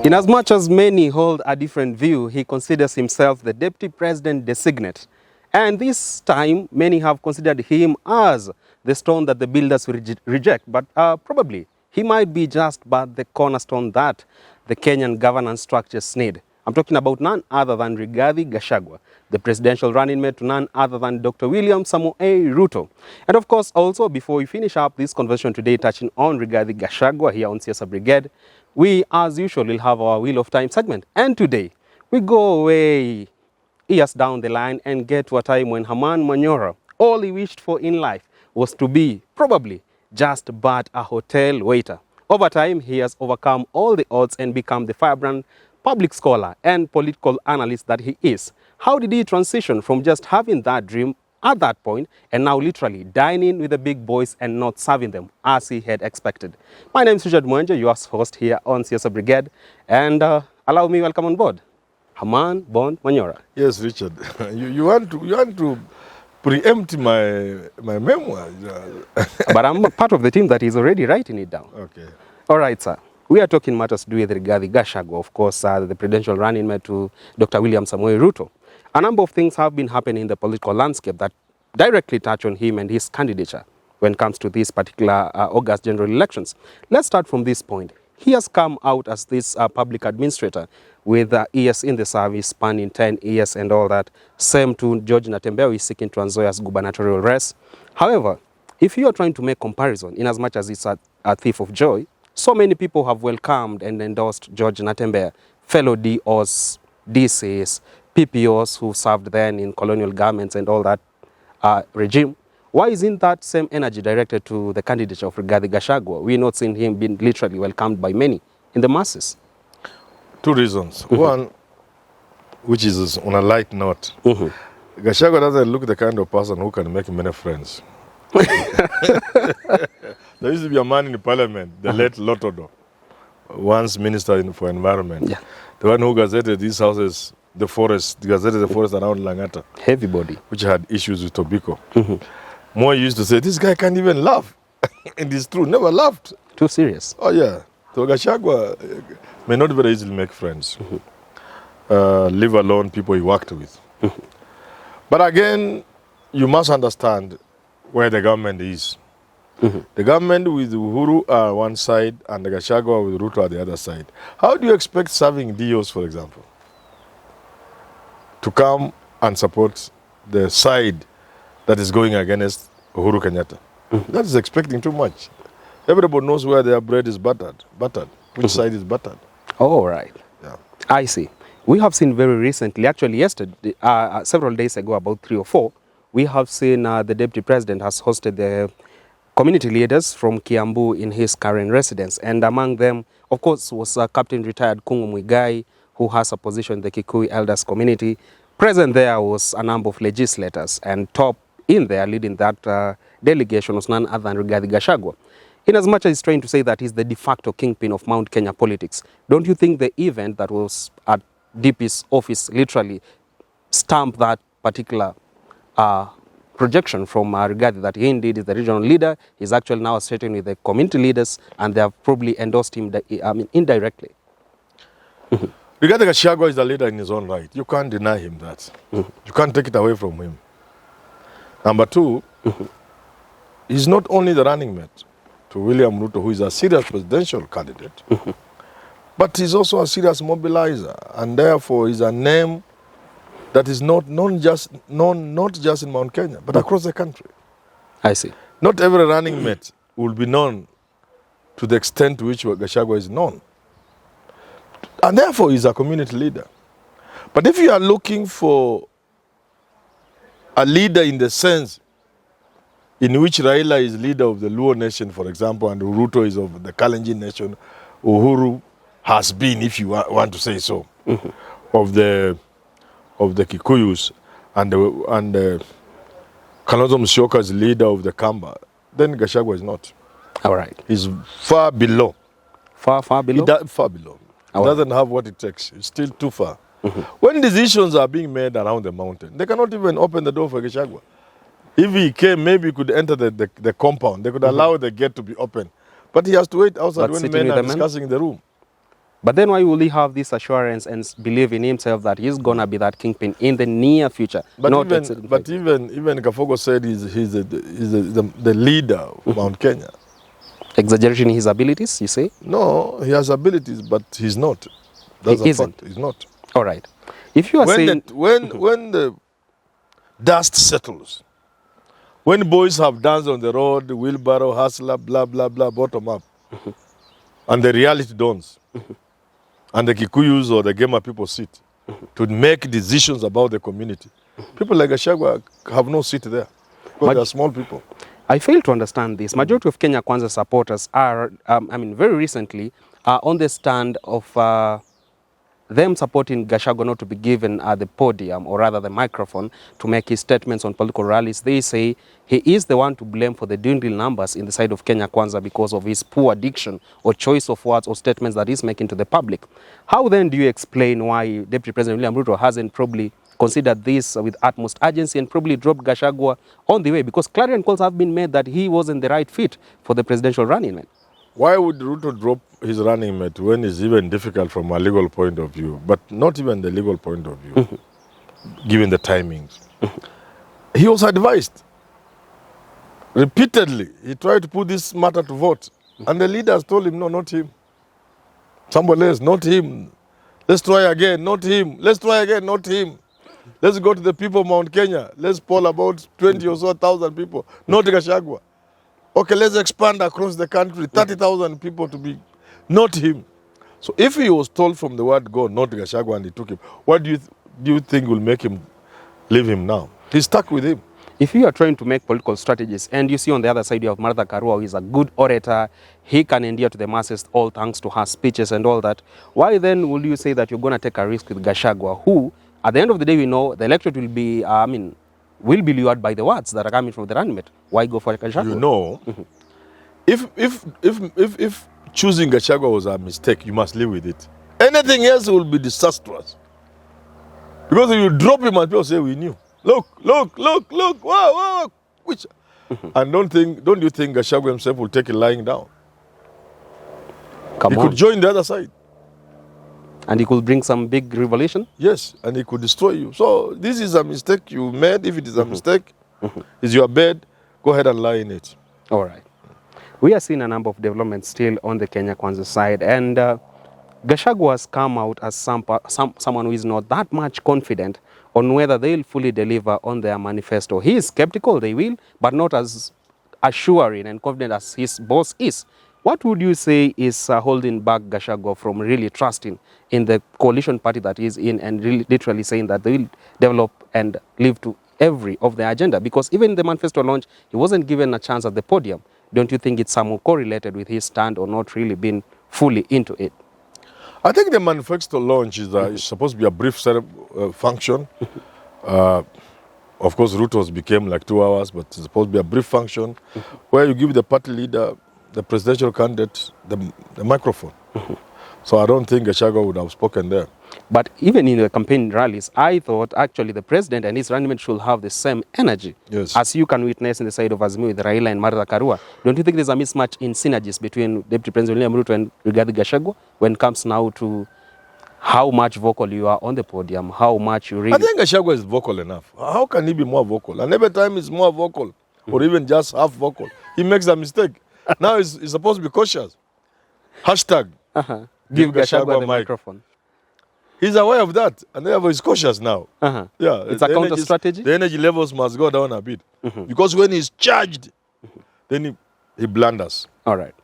Inasmuch as many hold a different view, he considers himself the deputy president designate. And this time, many have considered him as the stone that the builders will reject. But probably, he might be just but the cornerstone that the Kenyan governance structures need. I'm talking about none other than Rigathi Gachagua, the presidential running mate to none other than Dr. William Samoei Ruto. And of course, also, before we finish up this conversation today touching on Rigathi Gachagua here on Siasa Brigade, we, as usual, will have our Wheel of Time segment. And today, we go way years down the line and get to a time when Herman Manyora, all he wished for in life was to be, probably, just but a hotel waiter. Over time, he has overcome all the odds and become the firebrand public scholar and political analyst that he is. How did he transition from just having that dream at that point and now literally dining with the big boys and not serving them as he had expected? My name is Mwenja, your host here on Siasa Brigade, and allow me welcome on board Herman Manyora. Yes, Richard. you want to preempt my memoir. But I'm part of the team that is already writing it down. Okay. All right, sir. We are talking matters to do with Rigathi Gachagua, of course, the presidential running mate to Dr. William Samoei Ruto. A number of things have been happening in the political landscape that directly touch on him and his candidature when it comes to these particular August general elections. Let's start from this point. He has come out as this public administrator with years in the service spanning 10 years and all that. Same to George Natembeya, who is seeking Trans Nzoia's gubernatorial race. However, if you are trying to make comparison, in as much as it's a thief of joy, so many people have welcomed and endorsed George Natembeya, fellow DOs, DCs, PPOs who served then in colonial governments and all that regime. Why isn't that same energy directed to the candidature of Rigathi Gachagua? We're not seeing him being literally welcomed by many in the masses. Two reasons. One, which is on a light note, Gachagua doesn't look the kind of person who can make many friends. There used to be a man in parliament, the late Lotodo, once minister for environment. Yeah. The one who gazetted these houses, the forest, gazetted the forest around Langata. Heavy body. Which had issues with tobacco. Moi used to say, this guy can't even laugh. And it's true, never laughed. Too serious. Oh yeah. So Gachagua may not very easily make friends. Leave alone people he worked with. But again, you must understand where the government is. The government with Uhuru are one side and the Gachagua with Ruto are the other side. How do you expect serving DOs, for example, to come and support the side that is going against Uhuru Kenyatta? That is expecting too much. Everybody knows where their bread is buttered. Which side is buttered. Oh, right. Yeah. I see. We have seen very recently, actually yesterday, several days ago, about 3 or 4, we have seen the deputy president has hosted the community leaders from Kiambu in his current residence. And among them, of course, was Captain retired Kungu Muigai, who has a position in the Kikuyu elders community. Present there was a number of legislators, and top in there leading that delegation was none other than Rigathi Gachagua. In as much as he's trying to say that he's the de facto kingpin of Mount Kenya politics, don't you think the event that was at DP's office literally stamped that particular projection from Rigathi that he indeed is the regional leader? He's actually now associating with the community leaders, and they have probably endorsed him indirectly. Rigathi Gachagua is a leader in his own right. You can't deny him that. You can't take it away from him. Number two, he's not only the running mate to William Ruto, who is a serious presidential candidate, but he's also a serious mobilizer, and therefore is a name that is not just in Mount Kenya, but across the country. I see. Not every running mate will be known to the extent to which Gachagua is known. And therefore, he's a community leader. But if you are looking for a leader in the sense in which Raila is leader of the Luo nation, for example, and Ruto is of the Kalenjin nation, Uhuru has been, if you want to say so, of the Kikuyus, and Kalonzo Musyoka is leader of the Kamba, then Gachagua is not. All right. He's far below. Far below? Far below. He doesn't have what it takes. It's still too far. When decisions are being made around the mountain, they cannot even open the door for Gachagua. If he came, maybe he could enter the compound. They could allow the gate to be open. But he has to wait outside when men are discussing in the room. But then why will he have this assurance and believe in himself that he's gonna be that kingpin in the near future? But not even Kafogo said he's the leader of Mount Kenya. Exaggerating his abilities, you say? No, he has abilities, but he's not. That's He a isn't. fact. He's not. All right. If you are saying... When the dust settles, when boys have danced on the road, wheelbarrow, hustler, blah, blah, blah, bottom up, and the reality dawns, and the Kikuyus or the Gema people sit to make decisions about the community, people like Gachagua have no seat there because they are small people. I fail to understand this. Majority of Kenya Kwanza supporters are, very recently, on the stand of them supporting Gachagua not to be given the podium, or rather the microphone, to make his statements on political rallies. They say he is the one to blame for the dwindling numbers in the side of Kenya Kwanza because of his poor diction or choice of words or statements that he's making to the public. How then do you explain why Deputy President William Ruto hasn't probably considered this with utmost urgency and probably dropped Gachagua on the way? Because clarion calls have been made that he wasn't the right fit for the presidential running mate. Why would Ruto drop his running mate when it's even difficult from a legal point of view, but not even the legal point of view, given the timings? He was advised repeatedly. He tried to put this matter to vote, and the leaders told him, no, not him. Somebody else, not him. Let's try again, not him. Let's try again, not him. Let's go to the people of Mount Kenya. Let's poll about 20 or so thousand people, not Gachagua. Okay, let's expand across the country, 30,000 people to be, not him. So if he was told from the word go, not Gachagua, and he took him, what do you think will make him leave him now? He's stuck with him. If you are trying to make political strategies and you see on the other side you have Martha Karua, who is a good orator, he can endear to the masses all thanks to her speeches and all that, why then will you say that you're going to take a risk with Gachagua, who, at the end of the day, we know the electorate will be, will be lured by the words that are coming from the running mate? Why go for Gachagua? You know, if choosing Gachagua was a mistake, you must live with it. Anything else will be disastrous. Because if you drop him and people say, we knew. Look, whoa, which? And don't you think Gachagua himself will take it lying down? He could join the other side. And he could bring some big revelation? Yes, and he could destroy you. So this is a mistake you made. If it is a mistake, it's your bed, go ahead and lie in it. All right. We are seeing a number of developments still on the Kenya Kwanza side, and Gachagua has come out as someone who is not that much confident on whether they'll fully deliver on their manifesto. He is skeptical they will, but not as assuring and confident as his boss is. What would you say is holding back Gachagua from really trusting in the coalition party that he's in and really literally saying that they will develop and live to every of the agenda? Because even in the manifesto launch, he wasn't given a chance at the podium. Don't you think it's somehow correlated with his stand or not really being fully into it? I think the manifesto launch is supposed to be a brief function. Of course, Ruto's became like 2 hours, but it's supposed to be a brief function where you give the party leader, the presidential candidate, the microphone. So I don't think Gachagua would have spoken there. But even in the campaign rallies, I thought actually the president and his running mate should have the same energy, yes, as you can witness in the side of Azimio with Raila and Martha Karua. Don't you think there's a mismatch in synergies between Deputy President William Ruto and Rigathi Gachagua when it comes now to how much vocal you are on the podium, how much you really... I think Gachagua is vocal enough. How can he be more vocal? And every time he's more vocal, or even just half vocal, he makes a mistake. Now he's supposed to be cautious. Hashtag. Give Gachagua the microphone. He's aware of that, and therefore he's cautious now. Yeah, it's a counter strategy. The energy levels must go down a bit, because when he's charged, then he blunders. All right.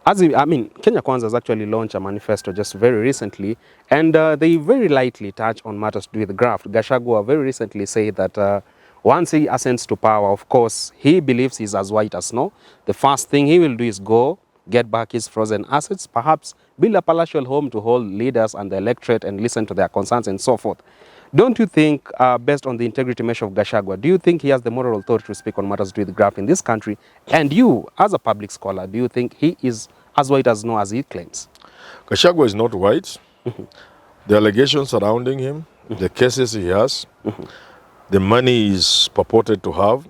Kenya Kwanza has actually launched a manifesto just very recently, and they very lightly touch on matters to do with graft. Gachagua very recently said that once he ascends to power, of course, he believes he's as white as snow. The first thing he will do is go get back his frozen assets, perhaps build a palatial home to hold leaders and the electorate and listen to their concerns and so forth. Don't you think, based on the integrity measure of Gachagua, do you think he has the moral authority to speak on matters to do with graft in this country? And you, as a public scholar, do you think he is as white as snow as he claims? Gachagua is not white. The allegations surrounding him, the cases he has, the money he's purported to have,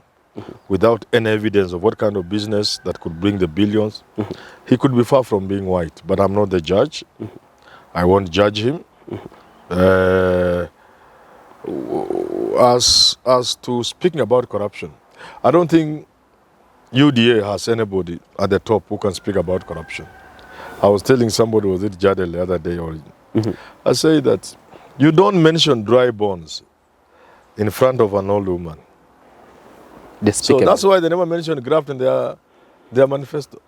without any evidence of what kind of business that could bring the billions, he could be far from being white. But I'm not the judge. I won't judge him. As to speaking about corruption, I don't think UDA has anybody at the top who can speak about corruption. I was telling somebody, was it Jadel the other day, or I say that you don't mention dry bones in front of an old woman. So that's why they never mention graft in their manifesto.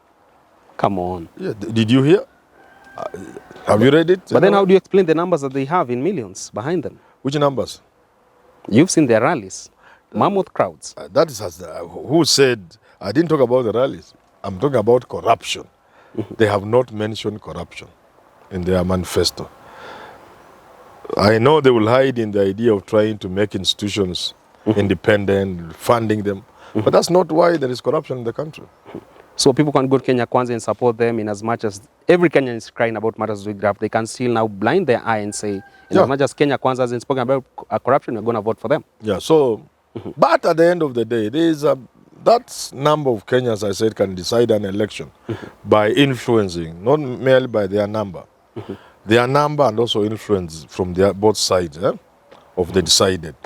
Come on. Yeah, did you hear? Have you read it? But then how do you explain the numbers that they have in millions behind them? Which numbers? You've seen their rallies, mammoth crowds. That is who said, I didn't talk about the rallies. I'm talking about corruption. They have not mentioned corruption in their manifesto. I know they will hide in the idea of trying to make institutions independent, funding them. But that's not why there is corruption in the country. So people can go to Kenya Kwanza and support them in as much as every Kenyan is crying about matters with graft. They can still now blind their eye and say, in as much as Kenya Kwanza hasn't spoken about corruption, we're going to vote for them. Yeah, so, but at the end of the day, there is that number of Kenyans, I said, can decide an election by influencing, not merely by their number. Their number and also influence from both sides of the decided.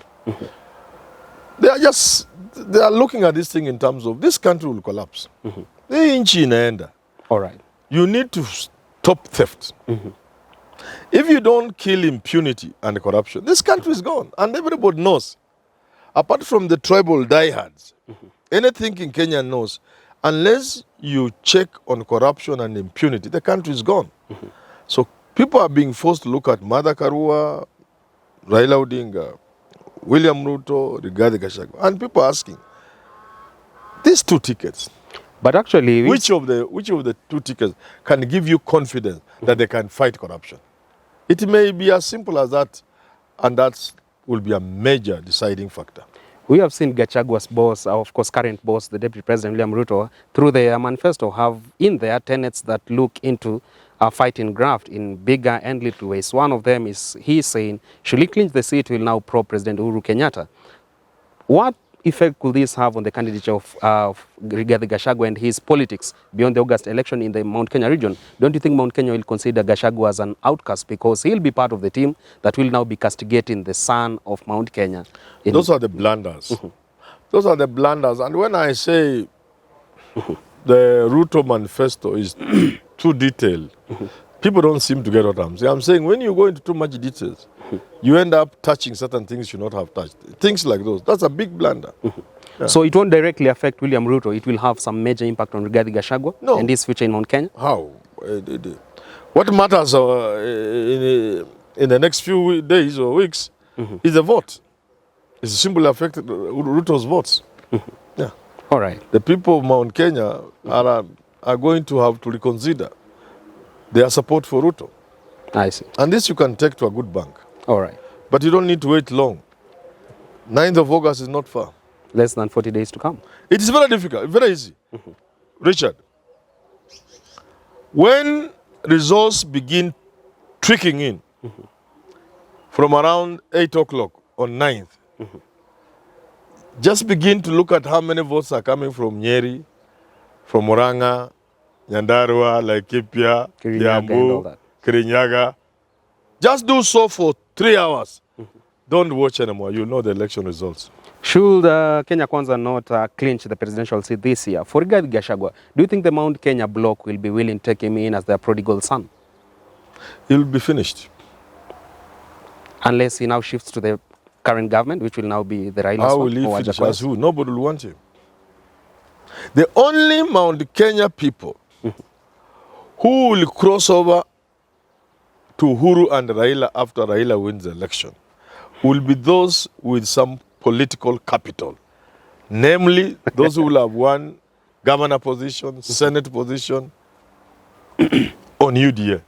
They are looking at this thing in terms of this country will collapse. All right. You need to stop theft. If you don't kill impunity and corruption, this country is gone. And everybody knows. Apart from the tribal diehards, anything in Kenya knows, unless you check on corruption and impunity, the country is gone. So people are being forced to look at Martha Karua, Raila Odinga, William Ruto, Rigathi Gachagua, and people are asking, these two tickets, but actually, which of the two tickets can give you confidence that they can fight corruption? It may be as simple as that, and that will be a major deciding factor. We have seen Gachagua's boss, of course, current boss, the Deputy President William Ruto, through their manifesto, have in there tenets that look into fighting graft in bigger and little ways. One of them is he's saying, should he clinch the seat, will now pro-President Uhuru Kenyatta. What effect could this have on the candidature of Rigathi Gachagua and his politics beyond the August election in the Mount Kenya region? Don't you think Mount Kenya will consider Gachagua as an outcast because he'll be part of the team that will now be castigating the son of Mount Kenya? Those are the blunders. Those are the blunders. And when I say the Ruto manifesto is too detailed, people don't seem to get what I'm saying. I'm saying when you go into too much details, you end up touching certain things you should not have touched. Things like those. That's a big blunder. Yeah. So it won't directly affect William Ruto. It will have some major impact on Rigathi Gachagua and his future in Mount Kenya? How? What matters in the next few days or weeks is the vote. It's simply affected Ruto's votes. Yeah. All right. The people of Mount Kenya are going to have to reconsider their support for Ruto. I see. And this you can take to a good bank. All right. But you don't need to wait long. 9th of August is not far. Less than 40 days to come. It is very difficult, very easy. Richard, when results begin trickling in from around 8 o'clock on 9th, just begin to look at how many votes are coming from Nyeri, from Murang'a, Nyandarua, Laikipia, Kiambu, Kirinyaga. Just do so for 3 hours. Don't watch anymore. You'll know the election results. Should Kenya Kwanza not clinch the presidential seat this year, for Rigathi Gachagua, do you think the Mount Kenya bloc will be willing to take him in as their prodigal son? He'll be finished. Unless he now shifts to the current government, which will now be the Raila's one. How will he finish as who? Nobody will want him. The only Mount Kenya people who will cross over to Uhuru and Raila after Raila wins the election will be those with some political capital. Namely, those who will have won governor position, senate position on UDA.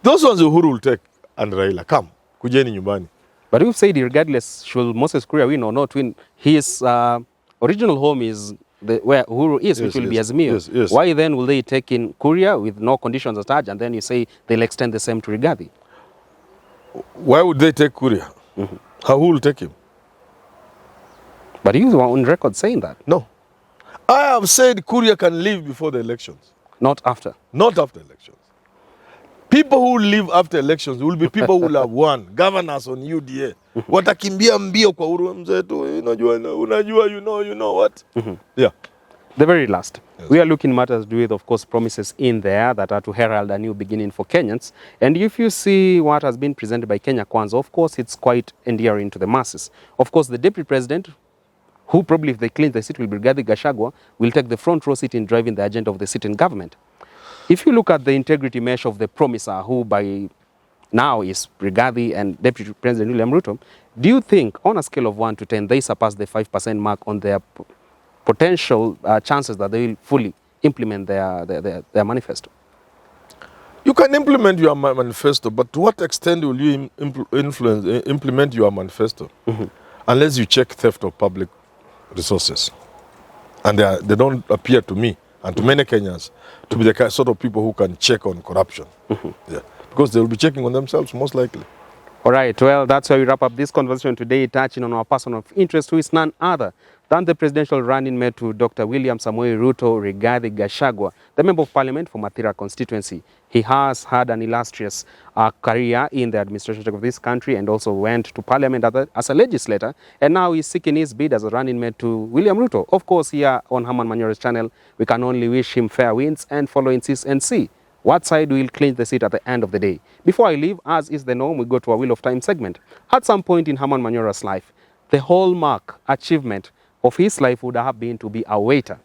Those ones Uhuru will take and Raila. Come, kujeni nyumbani. But you've said regardless, should Moses Kuria win or not win, his original home is where Uhuru is, which will be Azimio. Yes. Why then will they take in Kuria with no conditions attached, and then you say they'll extend the same to Rigathi? Why would they take Kuria? Who will take him? But you were on record saying that. No. I have said Kuria can leave before the elections. Not after. Not after elections. People who live after elections will be people who have won. Governors on UDA. Watakimbia mbio kwa Uhuru mzetu, unajua, you know what? Yeah. The very last, Yes. we are looking matters to do with, of course, promises in there that are to herald a new beginning for Kenyans. And if you see what has been presented by Kenya Kwanza, of course, it's quite endearing to the masses. Of course, the deputy president, who probably, if they clean the seat, will be Rigathi Gachagua, will take the front row seat in driving the agenda of the sitting government. If you look at the integrity measure of the promiser, who by now is Rigathi and Deputy President William Ruto, do you think, on a scale of 1 to 10, they surpass the 5% mark on their potential chances that they will fully implement their manifesto? You can implement your manifesto, but to what extent will you implement your manifesto? Unless you check theft of public resources. And they don't appear to me and to many Kenyans to be the sort of people who can check on corruption. Yeah. Because they will be checking on themselves, most likely. All right, well, that's why we wrap up this conversation today, touching on our person of interest, who is none other than the presidential running mate to Dr. William Samoei Ruto, Rigathi Gachagua, the Member of Parliament for Mathira constituency. He has had an illustrious career in the administration of this country and also went to Parliament as a legislator, and now he's seeking his bid as a running mate to William Ruto. Of course, here on Herman Manyora's channel, we can only wish him fair winds and follow insist and see what side will clinch the seat at the end of the day. Before I leave, as is the norm, we go to our Wheel of Time segment. At some point in Herman Manyora's life, the hallmark achievement of his life would have been to be a waiter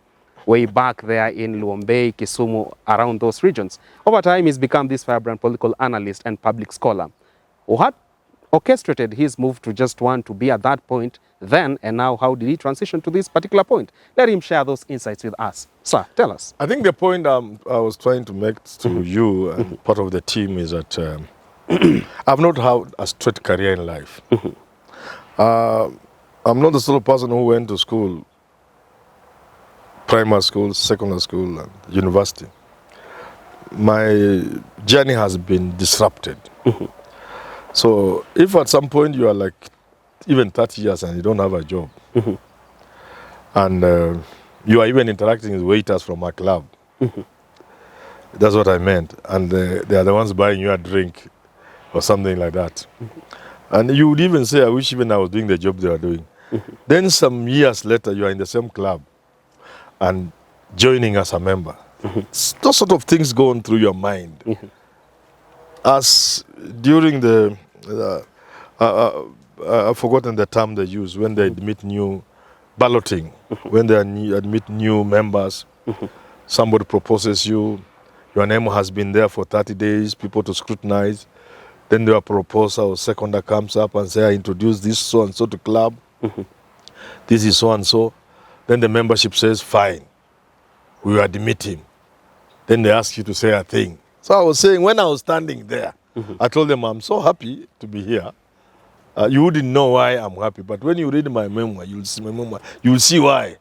way back there in Luombei, Kisumu, around those regions. Over time, he's become this vibrant political analyst and public scholar. What orchestrated his move to just want to be at that point then, and now how did he transition to this particular point? Let him share those insights with us. Sir, tell us. I think the point I was trying to make to you and part of the team is that I've not had a straight career in life. I'm not the sort of person who went to school, primary school, secondary school, and university. My journey has been disrupted. So if at some point you are like even 30 years and you don't have a job, and you are even interacting with waiters from a club, that's what I meant. And they are the ones buying you a drink or something like that. And you would even say, I wish even I was doing the job they are doing. Then some years later, you are in the same club and joining as a member. Those sort of things go on through your mind. As during the, I've forgotten the term they use, when they admit new balloting, when they admit new members, somebody proposes you, your name has been there for 30 days, people to scrutinize. Then their proposal or seconder comes up and say, I introduce this so-and-so to club. This is so-and-so. Then the membership says, fine, we will admit him. Then they ask you to say a thing. So I was saying, when I was standing there, I told them, I'm so happy to be here. You wouldn't know why I'm happy, but when you read my memoir, you'll see why.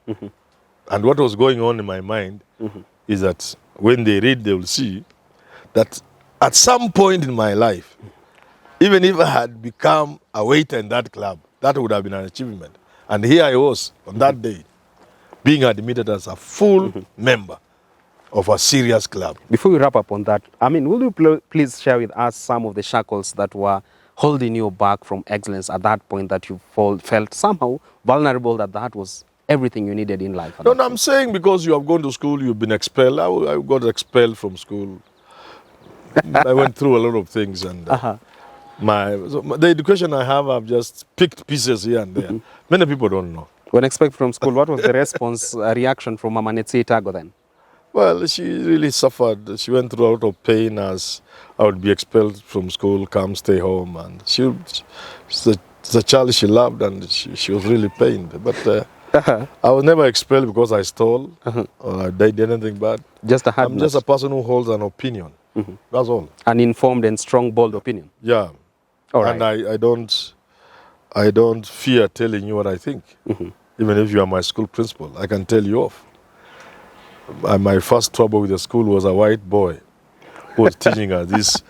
And what was going on in my mind is that when they read, they will see that at some point in my life, even if I had become a waiter in that club, that would have been an achievement. And here I was on that day, being admitted as a full member of a serious club. Before we wrap up on that, I mean, will you please share with us some of the shackles that were holding you back from excellence at that point, that you felt somehow vulnerable, that was everything you needed in life? No, I'm saying because you have gone to school, you've been expelled. I got expelled from school. I went through a lot of things, and the education I have, I've just picked pieces here and there. Many people don't know. When expelled from school, what was the response, reaction from Mama Netsi Itago then? Well, she really suffered. She went through a lot of pain as I would be expelled from school, come stay home. And she's the child she loved, and she was really pained. But I was never expelled because I stole or I did anything bad. Just a hard I'm just a person who holds an opinion. That's all. An informed and strong, bold opinion. Yeah. All right. And I don't fear telling you what I think. Even if you are my school principal, I can tell you off. My first trouble with the school was a white boy who was teaching us this,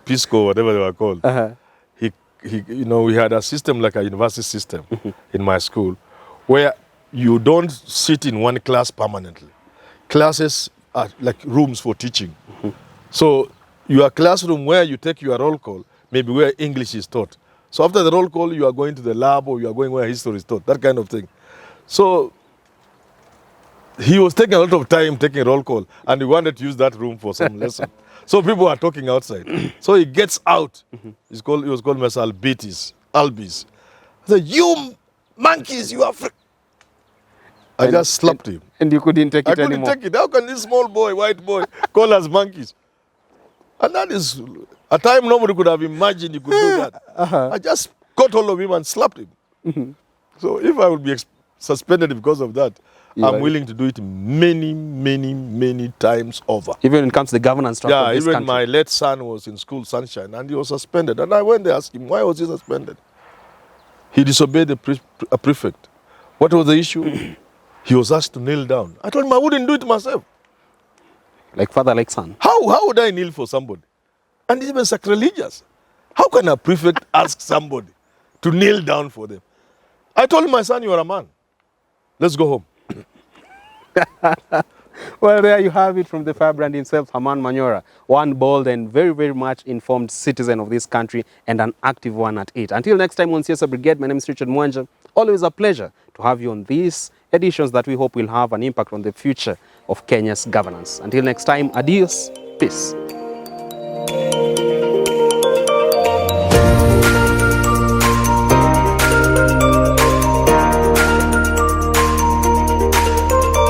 Pisco, whatever they were called. We had a system like a university system in my school, where you don't sit in one class permanently. Classes are like rooms for teaching. So your classroom where you take your roll call, maybe where English is taught. So after the roll call, you are going to the lab or you are going where history is taught, that kind of thing. So he was taking a lot of time taking roll call, and he wanted to use that room for some lesson. So people are talking outside. So he gets out. He was called Mr. Albis. I said, "You monkeys, you are free." I just slapped him. And you couldn't take it anymore. I couldn't take it. How can this small boy, white boy, call us monkeys? And that is a time nobody could have imagined you could do that. I just got hold of him and slapped him. So if I would be suspended because of that, I'm willing to do it many, many, many times over. Even when it comes to the governance structure of this even country. my late son was in school, Sunshine, and he was suspended. And I went there and asked him, why was he suspended? He disobeyed a prefect. What was the issue? He was asked to kneel down. I told him I wouldn't do it myself. Like father, like son. How would I kneel for somebody? And it's even sacrilegious. How can a prefect ask somebody to kneel down for them? I told my son, you are a man. Let's go home. Well, there you have it from the firebrand himself, Herman Manyora. One bold and very, very much informed citizen of this country, and an active one at it. Until next time on Siasa Brigade, my name is Richard Mwenja. Always a pleasure to have you on these editions that we hope will have an impact on the future of Kenya's governance. Until next time, adios, peace.